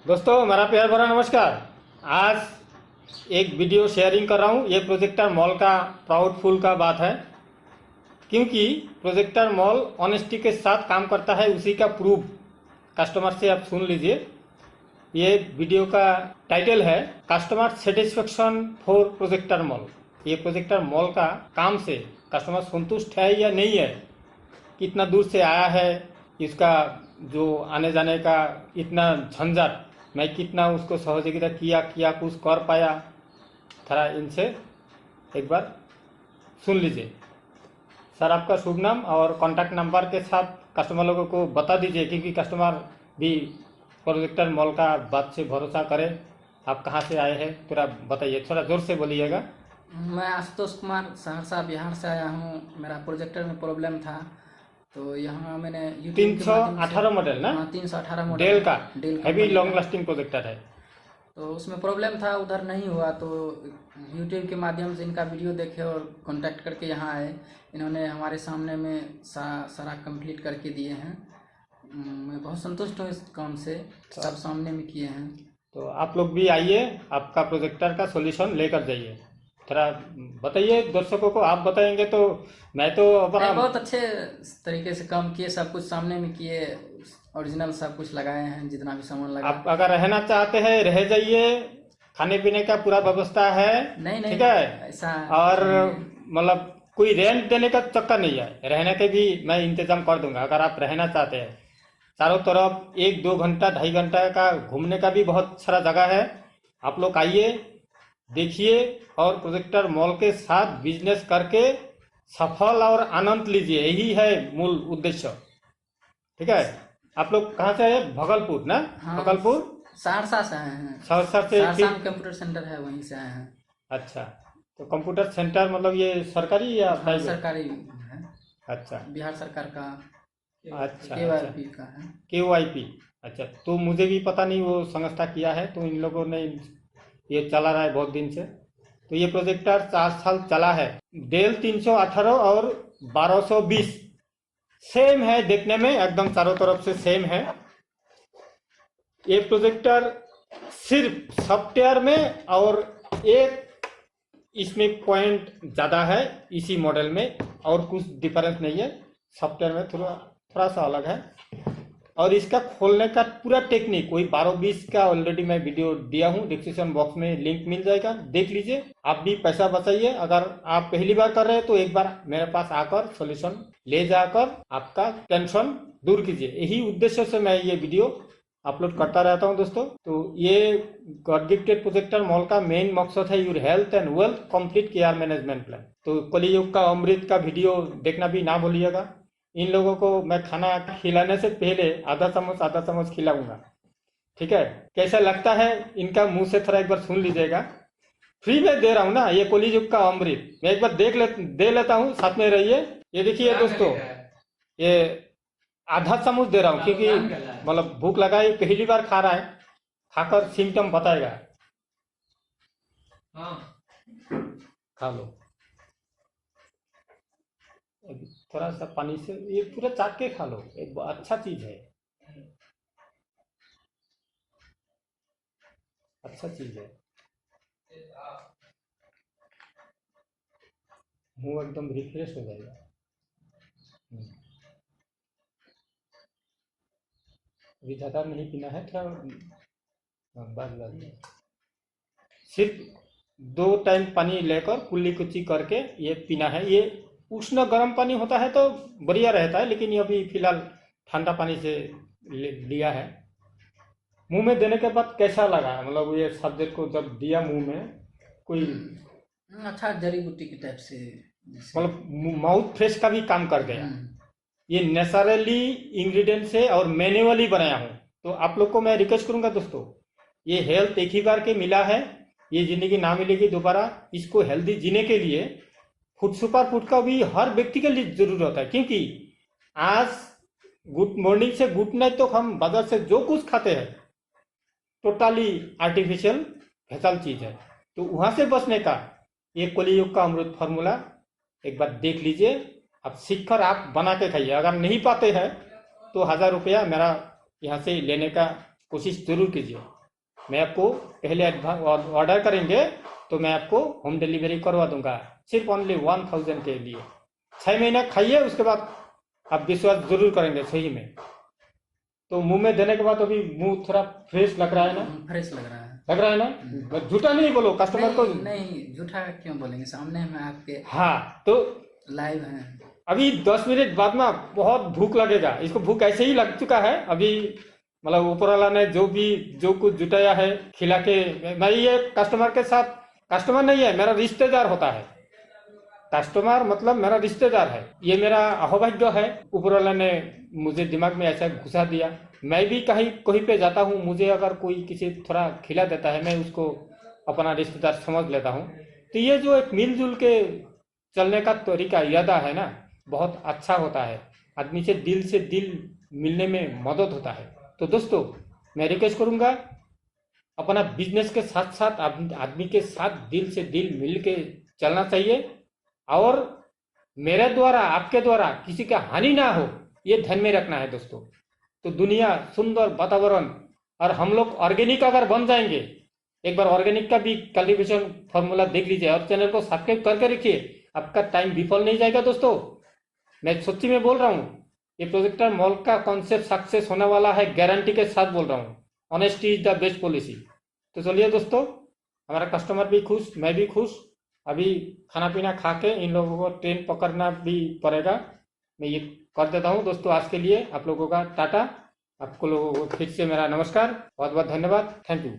दोस्तों मेरा प्यार भरा नमस्कार। आज एक वीडियो शेयरिंग कर रहा हूँ। ये प्रोजेक्टर मॉल का प्राउडफुल का बात है, क्योंकि प्रोजेक्टर मॉल ऑनेस्टी के साथ काम करता है। उसी का प्रूफ कस्टमर से आप सुन लीजिए। ये वीडियो का टाइटल है customer satisfaction for projector mall. ये प्रोजेक्टर मॉल का काम से कस्टमर संतुष्ट है या नहीं है, कितना दूर से आया है, इसका जो आने जाने का इतना झंझट, मैं कितना उसको सहयोगिता किया कुछ कर पाया, थोड़ा इनसे एक बार सुन लीजिए। सर, आपका शुभ नाम और कॉन्टैक्ट नंबर के साथ कस्टमर लोगों को बता दीजिए, क्योंकि कस्टमर भी प्रोजेक्टर मॉल का बात से भरोसा करे। आप कहाँ से आए हैं पूरा बताइए, थोड़ा जोर से बोलिएगा। मैं आशुतोष कुमार सहरसा बिहार से आया हूँ। मेरा प्रोजेक्टर में प्रॉब्लम था, तो यहाँ मैंने यूट्यूब के माध्यम से 318 मॉडल ना? 318 मॉडल डेल का डेल हैवी कंपनी लॉन्ग का। लास्टिंग प्रोजेक्टर है। तो उसमें प्रॉब्लम था, उधर नहीं हुआ, तो यूट्यूब के माध्यम से इनका वीडियो देखे और कांटेक्ट करके यहाँ आए। इन्होंने हमारे सामने में सारा कंप्लीट करके दिए हैं। मैं बहुत संतुष्ट हूँ इस काम से, सब सामने में किए हैं। तो आप लोग भी आइए, आपका प्रोजेक्टर का सॉल्यूशन लेकर जाइए। थोड़ा बताइए दर्शकों को, आप बताएंगे तो मैं तो अपना बहुत अच्छे तरीके से काम किए, सब कुछ सामने में किए, ओरिजिनल सब कुछ लगाए हैं, जितना भी सामान लगा। आप अगर रहना चाहते हैं रह जाइए, खाने पीने का पूरा व्यवस्था है। नहीं नहीं, ठीक है, ऐसा और नहीं। मतलब कोई रेंट देने का चक्कर नहीं है, रहने के भी मैं इंतजाम कर दूंगा। अगर आप रहना चाहते हैं, चारों तरफ 1-2 घंटा 2.5 घंटा का घूमने का भी बहुत सारा जगह है। आप लोग आइए, देखिए और प्रोजेक्टर मॉल के साथ बिजनेस करके सफल और आनंद लीजिए। यही है मूल उद्देश्य। ठीक है, आप लोग कहाँ से आए? भगलपुर ना? हाँ, भगलपुर सहरसा से आए हैं। सहरसा से सहरसा में कंप्यूटर सेंटर है, वहीं से आए हैं। अच्छा, तो कंप्यूटर सेंटर मतलब ये सरकारी या हाँ, प्राइवेट? सरकारी है, अच्छा बिहार सरकार का अच्छा KYP का है। KYP। अच्छा, तो मुझे भी पता नहीं वो संस्था किया है, तो इन लोगों ने ये चला रहा है बहुत दिन से। तो ये प्रोजेक्टर 4 साल चला है। डेल 318 और 1220 सेम है देखने में, एकदम चारों तरफ से सेम है। ये प्रोजेक्टर सिर्फ सॉफ्टवेयर में और एक इसमें पॉइंट ज़्यादा है इसी मॉडल में, और कुछ डिफरेंस नहीं है। सॉफ्टवेयर में थोड़ा थोड़ा सा अलग है। और इसका खोलने का पूरा टेक्निक वही 12-20 का ऑलरेडी मैं वीडियो दिया हूँ, डिस्क्रिप्शन बॉक्स में लिंक मिल जाएगा, देख लीजिए। आप भी पैसा बचाइए। अगर आप पहली बार कर रहे हैं तो एक बार मेरे पास आकर सॉल्यूशन ले जाकर आपका टेंशन दूर कीजिए। यही उद्देश्य से मैं ये वीडियो अपलोड करता रहता हूँ दोस्तों। तो ये गॉड गिफ्टेड प्रोजेक्टर मॉल का मेन मकसद है your health and wealth complete care management plan. तो कलियुग का अमृत का वीडियो देखना भी ना भूलिएगा। इन लोगों को मैं खाना खिलाने से पहले आधा चम्मच खिलाऊंगा। ठीक है, कैसा लगता है इनका मुंह से थोड़ा एक बार सुन लीजिएगा। फ्री में दे रहा हूँ ना, ये कलियुग का अमृत। मैं एक बार दे लेता हूँ, साथ में रहिए। ये देखिए दोस्तों, ये आधा चम्मच दे रहा हूँ, क्योंकि मतलब भूख लगा है, पहली बार खा रहा है, खाकर सिम्टम बताएगा। हाँ, खा लो। थोड़ा सा पानी से ये पूरा चाट के खा लो, एक अच्छा चीज है, अच्छा चीज है। मुंह एकदम रिफ्रेश हो जाएगा। अभी ज़्यादा नहीं पीना है, थोड़ा बस सिर्फ 2 टाइम पानी लेकर कुल्ली कुची करके ये पीना है। ये उष्ण गर्म पानी होता है तो बढ़िया रहता है, लेकिन ये अभी फिलहाल ठंडा पानी से लिया है। मुंह में देने के बाद कैसा लगा? मतलब ये सब्जेक्ट को जब दिया मुंह में, कोई अच्छा, जड़ी बूटी की टाइप से, मतलब माउथ फ्रेश का भी काम कर गया। हम्म। ये नेचुरली इंग्रेडिएंट से और मैन्युअली बनाया हूँ। तो आप लोग को मैं रिक्वेस्ट करूंगा दोस्तों, ये हेल्थ एक ही बार के मिला है, ये जिंदगी ना मिलेगी दोबारा। इसको हेल्दी जीने के लिए फूड सुपर फूड का भी हर व्यक्ति के लिए जरूरत है, क्योंकि आज गुड मॉर्निंग से गुड नाइट तो हम बाजार से जो कुछ खाते हैं टोटली आर्टिफिशियल भेजाल चीज है। तो वहां से बचने का ये कलियुग का अमृत फार्मूला एक बार देख लीजिए। अब सीखकर आप बना के खाइए। अगर नहीं पाते हैं तो 1000 रुपया मेरा यहाँ से लेने का कोशिश जरूर कीजिए। मैं आपको पहले ऑर्डर करेंगे तो मैं आपको होम डिलीवरी करवा दूंगा, सिर्फ ओनली 1000 के लिए। 6 महीना खाइए, उसके बाद आप विश्वास जरूर करेंगे सही में। तो मुंह में देने के बाद अभी मुंह थोड़ा फ्रेश लग रहा है ना? फ्रेश लग रहा है। लग रहा है ना? झूठा नहीं बोलो कस्टमर को। नहीं, झूठा क्यों बोलेंगे, सामने में आपके हाँ, तो लाइव है। अभी 10 मिनट बाद में बहुत भूख लगेगा। इसको भूख ऐसे ही लग चुका है अभी, मतलब ऊपर वाला ने जो कुछ जुटाया है खिला के। मैं ये कस्टमर के साथ, कस्टमर नहीं है, मेरा रिश्तेदार होता है। कस्टमर मतलब मेरा रिश्तेदार है। ये मेरा अहोभाग्य है, ऊपर वाला ने मुझे दिमाग में ऐसा घुसा दिया। मैं भी कहीं पे जाता हूँ, मुझे अगर कोई किसी थोड़ा खिला देता है, मैं उसको अपना रिश्तेदार समझ लेता हूँ। तो ये जो एक मिलजुल के चलने का तरीका, इरादा है ना, बहुत अच्छा होता है। आदमी से दिल मिलने में मदद होता है। तो दोस्तों, मैं रिक्वेस्ट करूंगा, अपना बिजनेस के साथ साथ आदमी के साथ दिल से दिल मिल के चलना चाहिए, और मेरे द्वारा, आपके द्वारा किसी का हानि ना हो, ये ध्यान में रखना है दोस्तों। तो दुनिया, सुंदर वातावरण, और हम लोग ऑर्गेनिक अगर बन जाएंगे, एक बार ऑर्गेनिक का भी कल्टीवेशन फॉर्मूला देख लीजिए और चैनल को सब्सक्राइब करके रखिए। आपका टाइम विफल नहीं जाएगा दोस्तों, मैं सच्ची में बोल रहा हूँ। ये प्रोजेक्टर मॉल का कॉन्सेप्ट सक्सेस होने वाला है, गारंटी के साथ बोल रहा हूँ। Honesty is the best policy. तो चलिए दोस्तों, हमारा कस्टमर भी खुश, मैं भी खुश। अभी खाना पीना खा के इन लोगों को ट्रेन पकड़ना भी पड़ेगा। मैं ये कर देता हूँ दोस्तों। आज के लिए आप लोगों का टाटा, आपको लोगों को फिर से मेरा नमस्कार, बहुत बहुत धन्यवाद, थैंक यू।